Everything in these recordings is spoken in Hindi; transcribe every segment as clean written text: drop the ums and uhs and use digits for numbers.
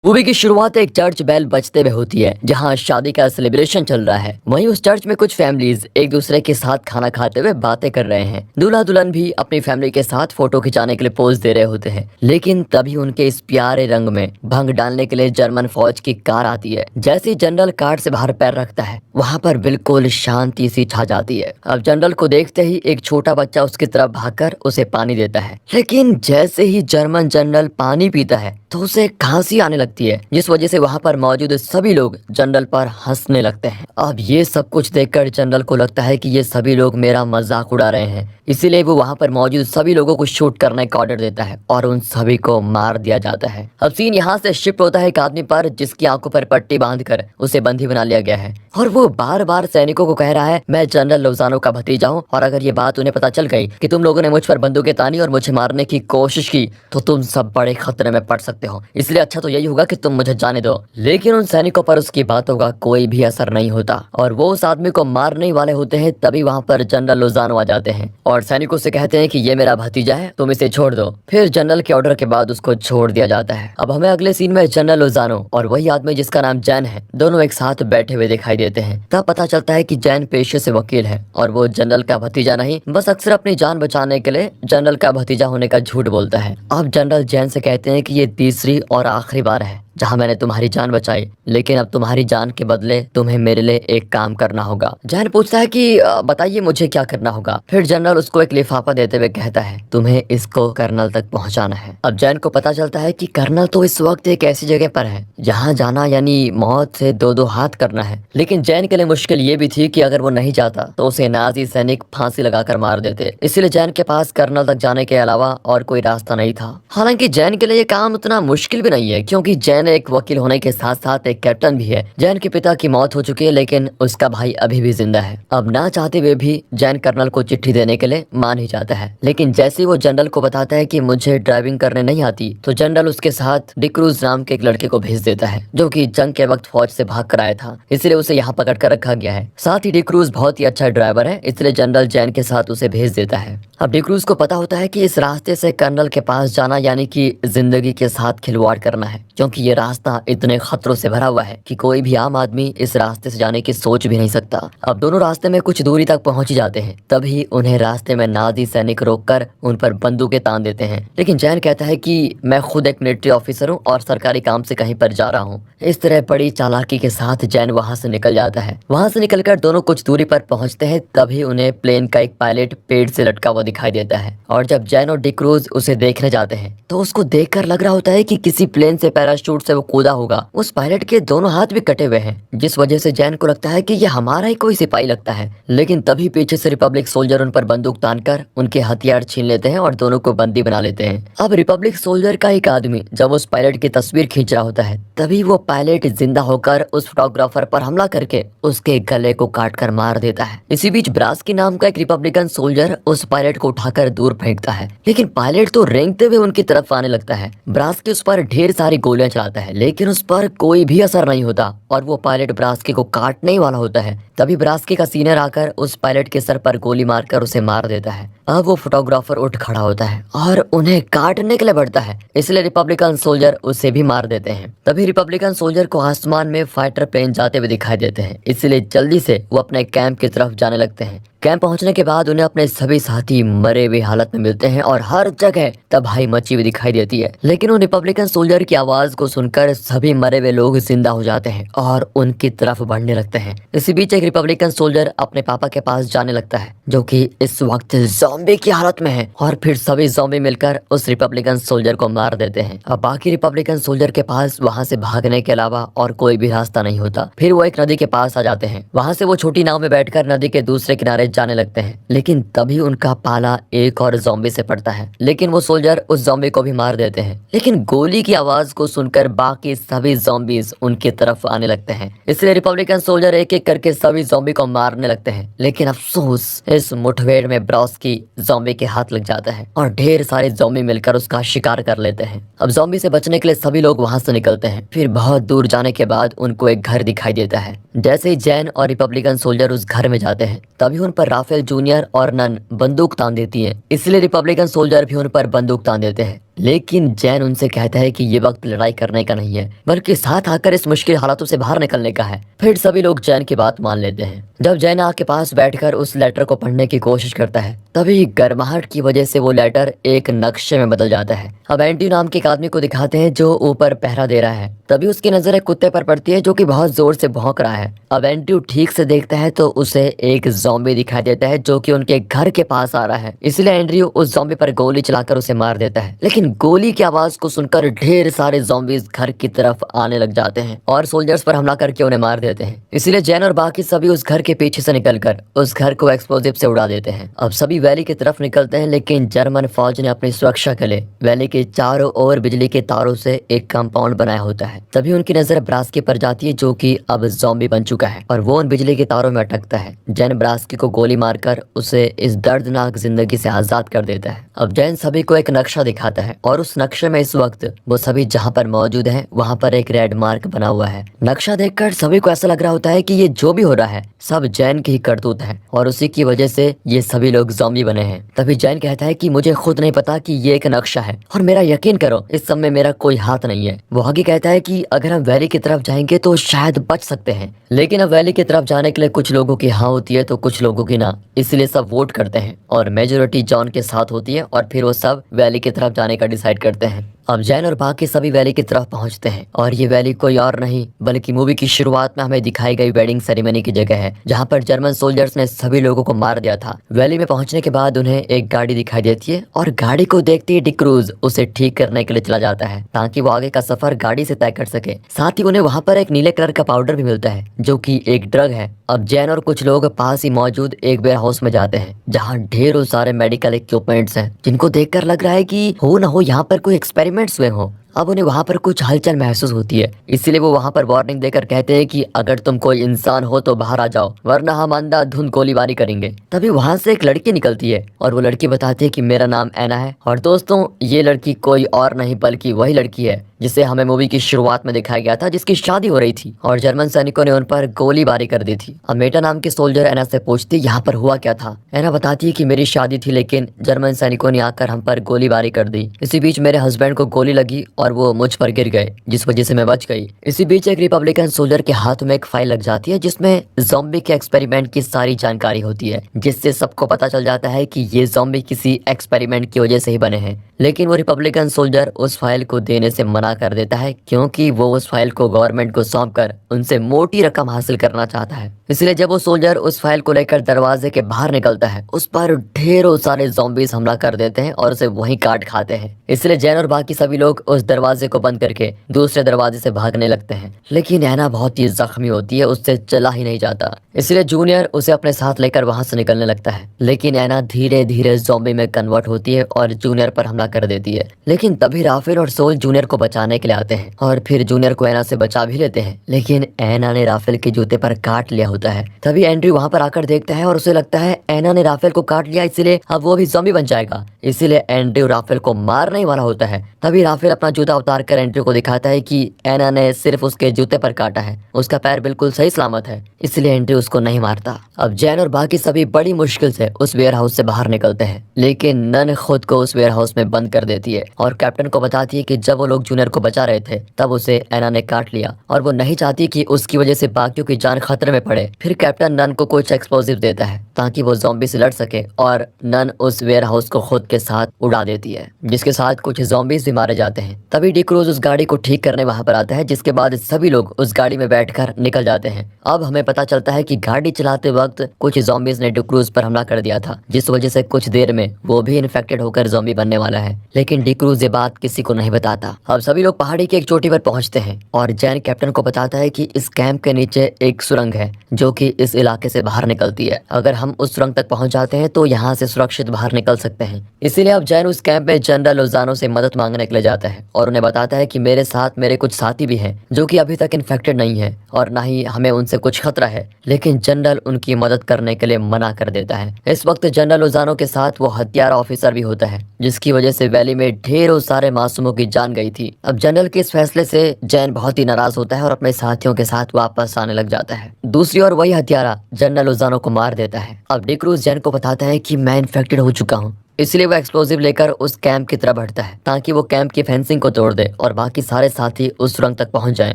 मूवी की शुरुआत एक चर्च बेल बजते हुए होती है जहां शादी का सेलिब्रेशन चल रहा है। वहीं उस चर्च में कुछ फैमिलीज एक दूसरे के साथ खाना खाते हुए बातें कर रहे हैं। दूल्हा दुल्हन भी अपनी फैमिली के साथ फोटो खिंचाने के लिए पोज दे रहे होते हैं, लेकिन तभी उनके इस प्यारे रंग में भंग डालने के लिए जर्मन फौज की कार आती है। जैसे ही जनरल कार से बाहर पैर रखता है वहाँ पर बिल्कुल शांति सी छा जाती है। अब जनरल को देखते ही एक छोटा बच्चा उसकी तरफ भागकर उसे पानी देता है, लेकिन जैसे ही जर्मन जनरल पानी पीता है तो उसे खांसी आने लगती है, जिस वजह से वहां पर मौजूद सभी लोग जनरल पर हंसने लगते हैं। अब ये सब कुछ देखकर जनरल को लगता है कि ये सभी लोग मेरा मजाक उड़ा रहे हैं, इसीलिए वो वहां पर मौजूद सभी लोगों को शूट करने का ऑर्डर देता है और उन सभी को मार दिया जाता है। अब सीन यहाँ से शिफ्ट होता है एक आदमी पर जिसकी आंखों पर पट्टी बांधकर उसे बंदी बना लिया गया है और वो बार बार सैनिकों को कह रहा है मैं जनरल लोजानो का भतीजा हूँ और अगर ये बात उन्हें पता चल गई कि तुम लोगों ने मुझ पर बंदूकें तानी और मुझे मारने की कोशिश की तो तुम सब बड़े खतरे में पड़ सकते हो, इसलिए अच्छा तो यही होगा कि तुम मुझे जाने दो। लेकिन उन सैनिकों पर उसकी बातों का कोई भी असर नहीं होता और वो उस आदमी को मारने ही वाले होते हैं। तभी वहाँ पर जनरल लोजानो आ जाते हैं और सैनिकों से कहते हैं कि ये मेरा भतीजा है, तुम इसे छोड़ दो। फिर जनरल के ऑर्डर के बाद उसको छोड़ दिया जाता है। अब हमें अगले सीन में जनरल लोजानो और वही आदमी जिसका नाम जैन है दोनों एक साथ बैठे हुए दिखाई देते हैं। तब पता चलता है कि जैन पेशे से वकील है और वो जनरल का भतीजा नहीं, बस अक्सर अपनी जान बचाने के लिए जनरल का भतीजा होने का झूठ बोलता है। अब जनरल जैन से कहते हैं कि ये तीसरी और आखिरी बार है जहां मैंने तुम्हारी जान बचाई, लेकिन अब तुम्हारी जान के बदले तुम्हें मेरे लिए एक काम करना होगा। जैन पूछता है कि बताइए मुझे क्या करना होगा। फिर जनरल उसको एक लिफाफा देते हुए कहता है तुम्हें इसको कर्नल तक पहुंचाना है। अब जैन को पता चलता है कि कर्नल तो इस वक्त एक ऐसी जगह पर है जहाँ जाना यानी मौत से दो दो हाथ करना है। लेकिन जैन के लिए मुश्किल ये भी थी कि अगर वो नहीं जाता तो उसे नाजी सैनिक फांसी लगाकर मार देते, इसलिए जैन के पास कर्नल तक जाने के अलावा और कोई रास्ता नहीं था। हालांकि जैन के लिए ये काम उतना मुश्किल भी नहीं है क्योंकि जैन एक वकील होने के साथ साथ एक कैप्टन भी है। जैन के पिता की मौत हो चुकी है लेकिन उसका भाई अभी भी जिंदा है। अब ना चाहते हुए भी जैन कर्नल को चिट्ठी देने के लिए मान ही जाता है, लेकिन जैसे वो जनरल को बताता है कि मुझे ड्राइविंग करने नहीं आती तो जनरल उसके साथ डिक्रूज नाम के एक लड़के को भेज देता है जो कि जंग के वक्त फौज से भाग कर आया था, इसलिए उसे यहाँ पकड़ कर रखा गया है। साथ ही डिक्रूज बहुत ही अच्छा ड्राइवर है, इसलिए जनरल जैन के साथ उसे भेज देता है। अब डिक्रूज को पता होता है कि इस रास्ते से कर्नल के पास जाना यानी कि जिंदगी के साथ खिलवाड़ करना है, क्योंकि ये रास्ता इतने खतरों से भरा हुआ है कि कोई भी आम आदमी इस रास्ते से जाने की सोच भी नहीं सकता। अब दोनों रास्ते में कुछ दूरी तक पहुंच ही जाते हैं, तभी उन्हें रास्ते में नाजी सैनिक रोककर उन पर बंदूकें तान देते हैं। लेकिन जैन कहता है कि मैं खुद एक मिलिट्री ऑफिसर हूँ और सरकारी काम से कहीं पर जा रहा हूँ। इस तरह बड़ी चालाकी के साथ जैन वहाँ से निकल जाता है। वहाँ से निकलकर दोनों कुछ दूरी पर पहुँचते हैं, तभी उन्हें प्लेन का एक पायलट पेड़ से लटका हुआ दिखाई देता है और जब जैन और डिक्रूज उसे देखने जाते हैं तो उसको देखकर लग रहा होता है कि किसी प्लेन से पैराशूट से वो कूदा होगा। उस पायलट के दोनों हाथ भी कटे हुए हैं, जिस वजह से जैन को लगता है कि ये हमारा ही कोई सिपाही लगता है। लेकिन तभी पीछे से रिपब्लिक सोल्जर उन पर बंदूक तानकर उनके हथियार छीन लेते हैं और दोनों को बंदी बना लेते हैं। अब रिपब्लिक सोल्जर का एक आदमी जब उस पायलट की तस्वीर खींच रहा होता है तभी वो पायलट जिंदा होकर उस फोटोग्राफर पर हमला करके उसके गले को काट कर मार देता है। इसी बीच ब्रास्की नाम का एक रिपब्लिकन सोल्जर उस पायलट को उठाकर दूर फेंकता है, लेकिन पायलट तो रेंगते हुए उनकी तरफ आने लगता है। ब्रास्की उस पर ढेर सारी गोलियां चलाता है लेकिन उस पर कोई भी असर नहीं होता और वो पायलट ब्रास्की को काटने ही वाला होता है। तभी ब्रास्की का सीनियर आकर उस पायलट के सर पर गोली मारकर उसे मार देता है। अब वो फोटोग्राफर उठ खड़ा होता है और उन्हें काटने के लिए बढ़ता है, इसलिए रिपब्लिकन सोल्जर उसे भी मार देते हैं। तभी रिपब्लिकन सोल्जर को आसमान में फाइटर प्लेन जाते हुए दिखाई देते हैं, इसलिए जल्दी से वो अपने कैंप की तरफ जाने लगते हैं। कैंप पहुंचने के बाद उन्हें अपने सभी साथी मरे हुए हालत में मिलते हैं और हर जगह तबाही मची हुई दिखाई देती है। लेकिन उन रिपब्लिकन सोल्जर की आवाज को सुनकर सभी मरे हुए लोग जिंदा हो जाते हैं और उनकी तरफ बढ़ने लगते हैं। इसी बीच एक रिपब्लिकन सोल्जर अपने पापा के पास जाने लगता है जो कि इस वक्त ज़ॉम्बी की हालत में है और फिर सभी ज़ॉम्बी मिलकर उस रिपब्लिकन सोल्जर को मार देते हैं। अब बाकी रिपब्लिकन सोल्जर के पास वहाँ से भागने के अलावा और कोई भी रास्ता नहीं होता। फिर वो एक नदी के पास आ जाते हैं। वहाँ से वो छोटी नाव में बैठकर नदी के दूसरे किनारे जाने लगते हैं, लेकिन तभी उनका पाला एक और ज़ॉम्बी से पड़ता है, लेकिन वो सोल्जर उस ज़ॉम्बी को भी मार देते हैं। लेकिन गोली की आवाज को सुनकर बाकी सभी ज़ॉम्बीज उनकी तरफ आने लगते हैं, इसलिए रिपब्लिकन सोल्जर एक एक करके सभी ज़ॉम्बी को मारने लगते हैं। लेकिन अफसोस इस मुठभेड़ में ब्रास्की ज़ॉम्बी के हाथ लग जाता है और ढेर सारे ज़ॉम्बी मिलकर उसका शिकार कर लेते हैं। अब ज़ॉम्बी से बचने के लिए सभी लोग वहां से निकलते हैं। फिर बहुत दूर जाने के बाद उनको एक घर दिखाई देता है। जैसे ही जैन और रिपब्लिकन सोल्जर उस घर में जाते हैं तभी उन पर राफेल जूनियर और नन बंदूक तान देती है, इसलिए रिपब्लिकन सोल्जर भी उन पर बंदूक तान देते हैं। लेकिन जैन उनसे कहता है कि ये वक्त लड़ाई करने का नहीं है, बल्कि साथ आकर इस मुश्किल हालातों से बाहर निकलने का है। फिर सभी लोग जैन की बात मान लेते हैं। जब जैन आग के पास बैठकर उस लेटर को पढ़ने की कोशिश करता है, तभी गर्माहट की वजह से वो लेटर एक नक्शे में बदल जाता है। अब एंड्रयू नाम के एक आदमी को दिखाते हैं जो ऊपर पहरा दे रहा है। तभी उसकी नजर एक कुत्ते पर पड़ती है जो कि बहुत जोर से भौंक रहा है। अब एंड्रयू ठीक से देखता है तो उसे एक ज़ॉम्बी दिखाई देता है जो कि उनके घर के पास आ रहा है। इसलिए एंड्रयू उस ज़ॉम्बी पर गोली चलाकर उसे मार देता है। लेकिन गोली की आवाज को सुनकर ढेर सारे ज़ॉम्बीज घर की तरफ आने लग जाते हैं और सोल्जर्स पर हमला करके उन्हें मार देते हैं। इसलिए जैन और बाकी सभी उस घर के पीछे से निकलकर उस घर को एक्सप्लोजिव से उड़ा देते हैं। अब सभी वैली की तरफ निकलते हैं, लेकिन जर्मन फौज ने अपनी सुरक्षा के लिए वैली के चारों ओर बिजली के तारों से एक कंपाउंड बनाया होता है। तभी उनकी नजर ब्रास्की पर जाती है जो कि अब ज़ॉम्बी बन चुका है और वो उन बिजली के तारों में अटकता है। जैन ब्रास्की को गोली मारकर उसे इस दर्दनाक जिंदगी से आजाद कर देता है। अब जैन सभी को एक नक्शा दिखाता है और उस नक्शे में इस वक्त वो सभी जहाँ पर मौजूद हैं वहाँ पर एक रेड मार्क बना हुआ है। नक्शा देखकर सभी को ऐसा लग रहा होता है कि ये जो भी हो रहा है सब जैन की ही करतूत है और उसी की वजह से ये सभी लोग ज़ॉम्बी बने हैं। तभी जैन कहता है कि मुझे खुद नहीं पता कि ये एक नक्शा है और मेरा यकीन करो इस सब में मेरा कोई हाथ नहीं है। वो आगे कहता है कि अगर हम वैली की तरफ जाएंगे तो शायद बच सकते हैं, लेकिन अब वैली की तरफ जाने के लिए कुछ लोगों की हाँ होती है तो कुछ लोगों की ना, इसलिए सब वोट करते हैं और मेजोरिटी जॉन के साथ होती है और फिर वो सब वैली की तरफ जाने का डिसाइड करते हैं। अब जैन और बाकी सभी वैली की तरफ पहुंचते हैं और ये वैली कोई और नहीं बल्कि मूवी की शुरुआत में हमें दिखाई गई वेडिंग सेरेमनी की जगह है जहां पर जर्मन सोल्जर्स ने सभी लोगों को मार दिया था। वैली में पहुंचने के बाद उन्हें एक गाड़ी दिखाई देती है और गाड़ी को देखते ही डिक क्रूज उसे ठीक करने के लिए चला जाता है ताकि वो आगे का सफर गाड़ी से तय कर सके। साथ ही उन्हें वहाँ पर एक नीले कलर का पाउडर भी मिलता है जो की एक ड्रग है। अब जैन और कुछ लोग पास ही मौजूद एक वेयर हाउस में जाते हैं जहाँ ढेरों सारे मेडिकल इक्विपमेंट्स हैं जिनको देखकर लग रहा है कि हो ना हो यहाँ पर कोई एक्सपेरिमेंट्स हुए हो। अब उन्हें वहाँ पर कुछ हलचल महसूस होती है, इसीलिए वो वहाँ पर वार्निंग देकर कहते हैं कि अगर तुम कोई इंसान हो तो बाहर आ जाओ वरना हम अंधाधुंध गोलीबारी करेंगे। तभी वहाँ से एक लड़की निकलती है और वो लड़की बताती है कि मेरा नाम ऐना है। और दोस्तों ये लड़की कोई और नहीं बल्कि वही लड़की है जिसे हमें मूवी की शुरुआत में दिखाया गया था, जिसकी शादी हो रही थी और जर्मन सैनिकों ने उन पर गोलीबारी कर दी थी। अब मेटा नाम की सोल्जर ऐना से पूछती यहाँ पर हुआ क्या था। ऐना बताती है कि मेरी शादी थी लेकिन जर्मन सैनिकों ने आकर हम पर गोलीबारी कर दी। इसी बीच मेरे हस्बैंड को गोली लगी और वो मुझ पर गिर गए जिस वजह से मैं बच गई। इसी बीच एक रिपब्लिकन सोल्जर के हाथ में एक फाइल लग जाती है जिसमें ज़ॉम्बी के एक्सपेरिमेंट की सारी जानकारी होती है, जिससे सबको पता चल जाता है कि ये ज़ॉम्बी किसी एक्सपेरिमेंट की वजह से ही बने हैं। लेकिन वो रिपब्लिकन सोल्जर उस फाइल को देने से मना कर देता है क्योंकि वो उस फाइल को गवर्नमेंट को सौंपकर उनसे मोटी रकम हासिल करना चाहता है। इसलिए जब वो सोल्जर उस फाइल को लेकर दरवाजे के बाहर निकलता है उस पर ढेरों सारे ज़ॉम्बीज हमला कर देते हैं और उसे वहीं काट खाते हैं। इसलिए जैन और बाकी सभी लोग उस दरवाजे को बंद करके दूसरे दरवाजे से भागने लगते हैं, लेकिन ऐना बहुत ही जख्मी होती है, उससे चला ही नहीं जाता। इसलिए जूनियर उसे अपने साथ लेकर वहां से निकलने लगता है, लेकिन ऐना धीरे धीरे ज़ॉम्बी में कन्वर्ट होती है और जूनियर पर हमला कर देती है। लेकिन तभी राफेल और सोल जूनियर को बचाने के लिए आते हैं और फिर जूनियर को ऐना से बचा भी लेते हैं, लेकिन ऐना ने राफेल के जूते पर काट लिया होता है। तभी एंड्रयू वहां पर आकर देखता है और उसे लगता है ऐना ने राफेल को काट लिया इसलिए अब वो भी ज़ॉम्बी बन जाएगा। इसीलिए एंड्रयू राफेल को मारने वाला होता है। तभी राफेल अपना जूता उतार कर एंड्रयू को दिखाता है कि ऐना ने सिर्फ उसके जूते पर काटा है, उसका पैर बिल्कुल सही सलामत है, इसलिए एंड्रयू उसको नहीं मारता। अब जैन और बाकी सभी बड़ी मुश्किल से उस वेयर हाउस से बाहर निकलते हैं, लेकिन नन खुद को उस वेयर हाउस में बंद कर देती है और कैप्टन को बताती है कि जब वो लोग जूनियर को बचा रहे थे तब उसे ऐना ने काट लिया और वो नहीं चाहती कि उसकी वजह से बाकियों की जान खतरे में पड़े। फिर कैप्टन नन को कुछ एक्सप्लोजिव देता है ताकि वो ज़ॉम्बी से लड़ सके और नन उस वेयर हाउस को खुद के साथ उड़ा देती है, जिसके साथ कुछ ज़ॉम्बीज भी मारे जाते हैं। तभी डी क्रूज उस गाड़ी को ठीक करने वहां पर आता है, जिसके बाद सभी लोग उस गाड़ी में बैठकर निकल जाते हैं। अब हमें पता चलता है कि गाड़ी चलाते वक्त कुछ ज़ॉम्बीज ने डी क्रूज पर हमला कर दिया था, जिस वजह से कुछ देर में वो भी इन्फेक्टेड होकर ज़ॉम्बी बनने वाला है, लेकिन डी क्रूज ये बात किसी को नहीं बताता। अब सभी लोग पहाड़ी की एक चोटी पर पहुंचते हैं और जैन कैप्टन को बताता है कि इस कैंप के नीचे एक सुरंग है जो कि इस इलाके से बाहर निकलती है। अगर हम उस सुरंग तक पहुंच जाते हैं तो यहाँ से सुरक्षित बाहर निकल सकते हैं। इसीलिए अब जैन उस कैंप में जनरल लोजानो से मदद मांगने के लिए जाता है और उन्हें बताता है कि मेरे साथ मेरे कुछ साथी भी हैं जो कि अभी तक इन्फेक्टेड नहीं है और ना ही हमें उनसे कुछ खतरा है, लेकिन जनरल उनकी मदद करने के लिए मना कर देता है। इस वक्त जनरल लोजानो के साथ वो हथियार ऑफिसर भी होता है जिसकी वजह से वैली में ढेरों सारे मासूमों की जान गई थी। अब जनरल के इस फैसले से जैन बहुत ही नाराज होता है और अपने साथियों के साथ वापस आने लग जाता है। दूसरी ओर वही हत्यारा जनरल लोजानो को मार देता है। अब डी क्रूज जैन को बताता है कि मैं इन्फेक्टेड हो चुका हूँ इसलिए वो एक्सप्लोजिव लेकर उस कैंप की तरफ बढ़ता है ताकि वो कैंप की फेंसिंग को तोड़ दे और बाकी सारे साथी उस सुरंग तक पहुंच जाएं।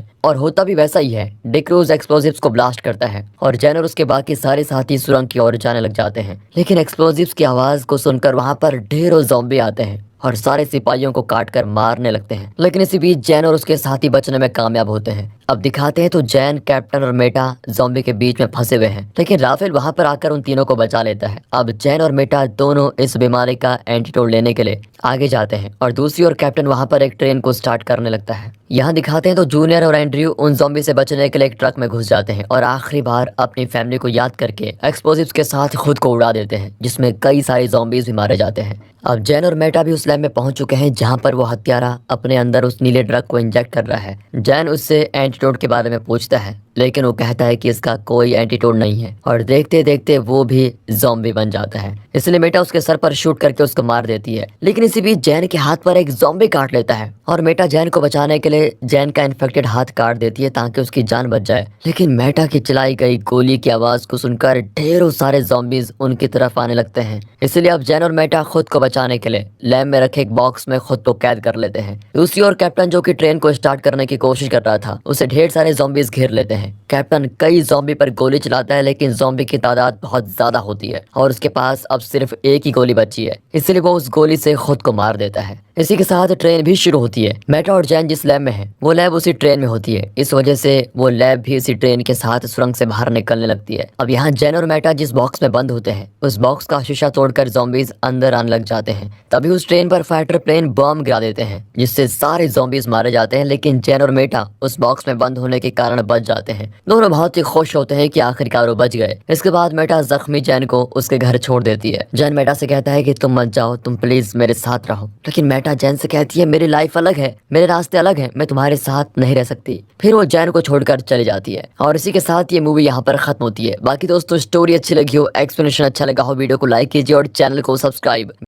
और होता भी वैसा ही है। डिक क्रूज एक्सप्लोजिव्स को ब्लास्ट करता है और जैन और उसके बाकी सारे साथी सुरंग की ओर जाने लग जाते हैं। लेकिन एक्सप्लोजिव्स की आवाज को सुनकर वहां पर ढेरों ज़ॉम्बी आते हैं और सारे सिपाहियों को काटकर मारने लगते हैं। लेकिन इसी बीच जैन और उसके साथी बचने में कामयाब होते हैं। अब दिखाते हैं तो जैन, कैप्टन और मेटा ज़ॉम्बी के बीच में फंसे हुए हैं, लेकिन राफेल वहां पर आकर उन तीनों को बचा लेता है। अब जैन और मेटा दोनों इस बीमारी का एंटीडोट लेने के लिए आगे जाते हैं और दूसरी ओर कैप्टन वहां पर एक ट्रेन को स्टार्ट करने लगता है। यहाँ दिखाते हैं तो जूनियर और एंड्रयू उन ज़ॉम्बी से बचने के लिए एक ट्रक में घुस जाते हैं और आखिरी बार अपनी फैमिली को याद करके एक्सप्लोजिव्स के साथ खुद को उड़ा देते हैं, जिसमें कई सारे ज़ॉम्बीज भी मारे जाते हैं। अब जैन और मेटा भी उस लैब में पहुंच चुके हैं जहां पर वो हत्यारा अपने अंदर उस नीले ड्रग को इंजेक्ट कर रहा है। जैन उससे एंटीडोट के बारे में पूछता है, लेकिन वो कहता है कि इसका कोई एंटीडोट नहीं है और देखते देखते वो भी ज़ॉम्बी बन जाता है। इसलिए मेटा उसके सर पर शूट करके उसको मार देती है। लेकिन इसी बीच जैन के हाथ पर एक ज़ॉम्बी काट लेता है और मेटा जैन को बचाने के लिए जैन का इन्फेक्टेड हाथ काट देती है ताकि उसकी जान बच जाए। लेकिन मेटा की चलाई गई गोली की आवाज को सुनकर ढेरों सारे ज़ॉम्बीज उनकी तरफ आने लगते हैं। इसलिए अब जैन और मेटा खुद को बचाने के लिए लैब में रखे एक बॉक्स में खुद को कैद कर लेते हैं। दूसरी ओर कैप्टन, जो कि ट्रेन को स्टार्ट करने की कोशिश कर रहा था, उसे ढेर सारे ज़ॉम्बीज घेर लेते हैं। कैप्टन कई ज़ॉम्बी पर गोली चलाता है, लेकिन ज़ॉम्बी की तादाद बहुत ज्यादा होती है और उसके पास अब सिर्फ एक ही गोली बची है, इसलिए वो उस गोली से खुद को मार देता है। इसी के साथ ट्रेन भी शुरू होती है। मेटा और जैन जिस लैब में है वो लैब उसी ट्रेन में होती है, इस वजह से वो लैब भी इसी ट्रेन के साथ सुरंग से बाहर निकलने लगती है। अब यहाँ जैन और मेटा जिस बॉक्स में बंद होते हैं उस बॉक्स का शीशा तोड़कर ज़ॉम्बीज अंदर आने लग जाते हैं। तभी उस ट्रेन पर फाइटर प्लेन बम गिरा देते हैं जिससे सारे ज़ॉम्बीज मारे जाते हैं। लेकिन जैन और मेटा उस बॉक्स में बंद होने के कारण बच जाते हैं। दोनों बहुत ही खुश होते हैं कि आखिरकार वो बच गए। इसके बाद मेटा जख्मी जैन को उसके घर छोड़ देती है। जैन मेटा से कहता है कि तुम मत जाओ, तुम प्लीज मेरे साथ रहो। लेकिन मेटा जैन से कहती है मेरी लाइफ अलग है, मेरे रास्ते अलग हैं, मैं तुम्हारे साथ नहीं रह सकती। फिर वो जैन को छोड़कर चली जाती है और इसी के साथ ये मूवी यहाँ पर खत्म होती है। बाकी दोस्तों, स्टोरी अच्छी लगी हो, एक्सप्लेनेशन अच्छा लगा हो, वीडियो को लाइक कीजिए और चैनल को सब्सक्राइब